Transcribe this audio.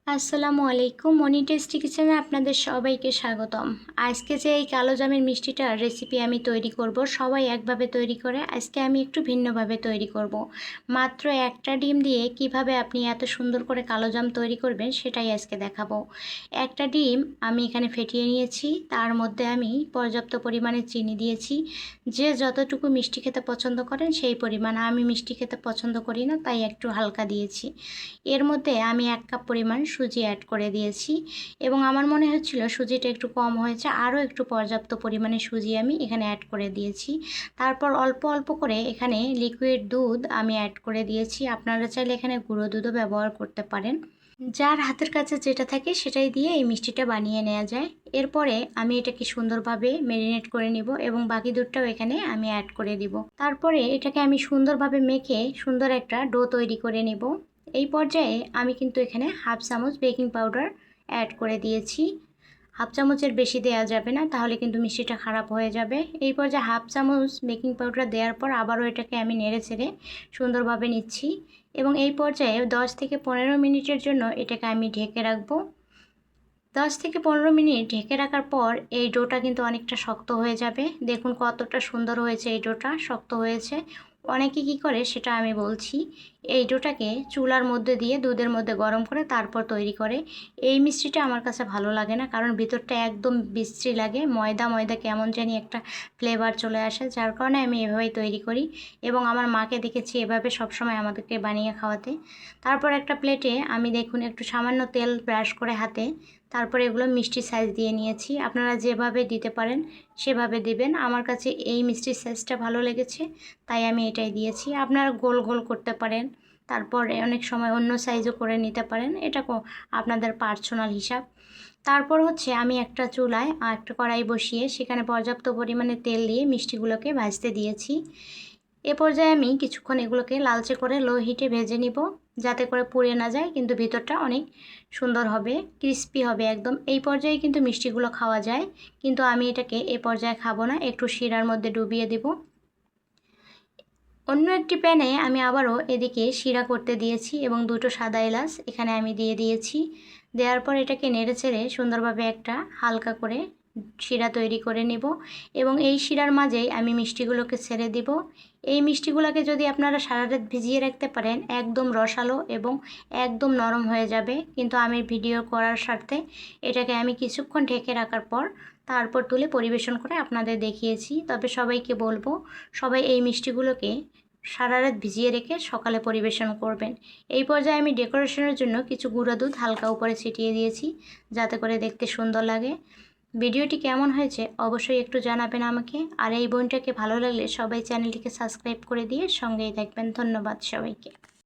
আসসালামু আলাইকুম। মনি টেস্টি কিচেনে আপনাদের সবাইকে স্বাগতম। আজকে যে এই কালো জামের মিষ্টিটার রেসিপি আমি তৈরি করব, সবাই একভাবে তৈরি করে, আজকে আমি একটু ভিন্নভাবে তৈরি করব। মাত্র একটা ডিম দিয়ে কিভাবে আপনি এত সুন্দর করে কালো জাম তৈরি করবেন সেটাই আজকে দেখাবো। একটা ডিম আমি এখানে ফেটিয়ে নিয়েছি, তার মধ্যে আমি পর্যাপ্ত পরিমাণে চিনি দিয়েছি। যে যতটুকু মিষ্টি খেতে পছন্দ করেন সেই পরিমাণ, আমি মিষ্টি খেতে পছন্দ করি না তাই একটু হালকা দিয়েছি। এর মধ্যে আমি 1 কাপ পরিমাণ সুজি অ্যাড করে দিয়েছি এবং আমার মনে হচ্ছিল সুজিটা একটু কম হয়েছে, আরও একটু পর্যাপ্ত পরিমাণে সুজি আমি এখানে অ্যাড করে দিয়েছি। তারপর অল্প অল্প করে এখানে লিকুইড দুধ আমি অ্যাড করে দিয়েছি। আপনারা চাইলে এখানে গুঁড়ো দুধও ব্যবহার করতে পারেন। যার হাতের কাছে যেটা থাকে সেটাই দিয়ে এই মিষ্টিটা বানিয়ে নেওয়া যায়। এরপরে আমি এটাকে সুন্দরভাবে ম্যারিনেট করে নিব এবং বাকি দুধটাও এখানে আমি অ্যাড করে দিব। তারপরে এটাকে আমি সুন্দরভাবে মেখে সুন্দর একটা ডো তৈরি করে নেব। এই পর্যায়ে আমি কিন্তু এখানে হাফ চামচ বেকিং পাউডার অ্যাড করে দিয়েছি। হাফ চামচের বেশি দেওয়া যাবে না, তাহলে কিন্তু মিষ্টিটা খারাপ হয়ে যাবে। এই পর্যায়ে হাফ চামচ বেকিং পাউডার দেওয়ার পর আবারও এটাকে আমি নেড়ে চেড়ে সুন্দরভাবে নিচ্ছি এবং এই পর্যায়ে 10 থেকে 15 মিনিটের জন্য এটাকে আমি ঢেকে রাখবো। 10 থেকে 15 মিনিট ঢেকে রাখার পর এই ডোটা কিন্তু অনেকটা শক্ত হয়ে যাবে। দেখুন কতটা সুন্দর হয়েছে, এই ডোটা শক্ত হয়েছে। অনেকে কি করে সেটা আমি বলছি। এই ডোটাকে চুলার মধ্যে দিয়ে দুধের মধ্যে গরম করে তারপর তৈরি করে। এই মিষ্টিটা আমার কাছে ভালো লাগে না, কারণ ভিতরটা একদম বিশ্রী লাগে, ময়দা ময়দা কেমন জানি একটা ফ্লেভার চলে আসে, যার কারণে আমি এভাবেই তৈরি করি এবং আমার মাকে দেখেছি এভাবে সবসময় আমাদেরকে বানিয়ে খাওয়াতে। তারপর একটা প্লেটে আমি দেখুন একটু সামান্য তেল ব্রাশ করে হাতে, তারপরে এগুলো মিষ্টি সাইজ দিয়ে নিয়েছি। আপনারা যেভাবে দিতে পারেন সেভাবে দিবেন। আমার কাছে এই মিষ্টির সাইজটা ভালো লেগেছে তাই আমি এটাই দিয়েছি। আপনারা গোল গোল করতে পারেন, তারপরে অনেক সময় অন্য সাইজও করে নিতে পারেন, এটা আপনাদের পার্সোনাল হিসাব। তারপর হচ্ছে আমি একটা চুলায় একটা কড়াই বসিয়ে সেখানে পর্যাপ্ত পরিমাণে তেল দিয়ে মিষ্টিগুলোকে ভাজতে দিয়েছি। এ পর্যায়ে আমি কিছুক্ষণ এগুলোকে লালচে করে লো হিটে ভেজে নিব, যাতে করে পুড়ে না যায়, কিন্তু ভিতরটা অনেক সুন্দর হবে, ক্রিস্পি হবে একদম। এই পর্যায়ে কিন্তু মিষ্টিগুলো খাওয়া যায়, কিন্তু আমি এটাকে এ পর্যায়ে খাবো না, একটু শিরার মধ্যে ডুবিয়ে দেব। অন্য একটি প্যানে আমি আবারও এদিকে শিরা করতে দিয়েছি এবং দুটো সাদা এলাচ এখানে আমি দিয়ে দিয়েছি। দেওয়ার পর এটাকে নেড়েচেড়ে সুন্দরভাবে একটা হালকা করে শিরা তৈরি করে নেব এবং এই শিরার মাঝেই আমি মিষ্টিগুলোকে ছেড়ে দিব। এই মিষ্টিগুলোকে যদি আপনারা সারা রাত ভিজিয়ে রাখতে পারেন, একদম রসালো এবং একদম নরম হয়ে যাবে, কিন্তু আমি ভিডিও করার স্বার্থে এটাকে আমি কিছুক্ষণ ঢেকে রাখার পর তারপর তুলে পরিবেশন করে আপনাদের দেখিয়েছি। তবে সবাইকে বলবো, সবাই এই মিষ্টিগুলোকে সারা রাত ভিজিয়ে রেখে সকালে পরিবেশন করবেন। এই পর্যায়ে আমি ডেকোরেশনের জন্য কিছু গুঁড়া দুধ হালকা উপরে ছিটিয়ে দিয়েছি, যাতে করে দেখতে সুন্দর লাগে। ভিডিওটি কেমন হয়েছে অবশ্যই একটু জানাবেন আমাকে। আর এই বোনটাকে ভালো লাগলে সবাই চ্যানেলটিকে সাবস্ক্রাইব করে দিয়ে সঙ্গেই থাকবেন। ধন্যবাদ সবাইকে।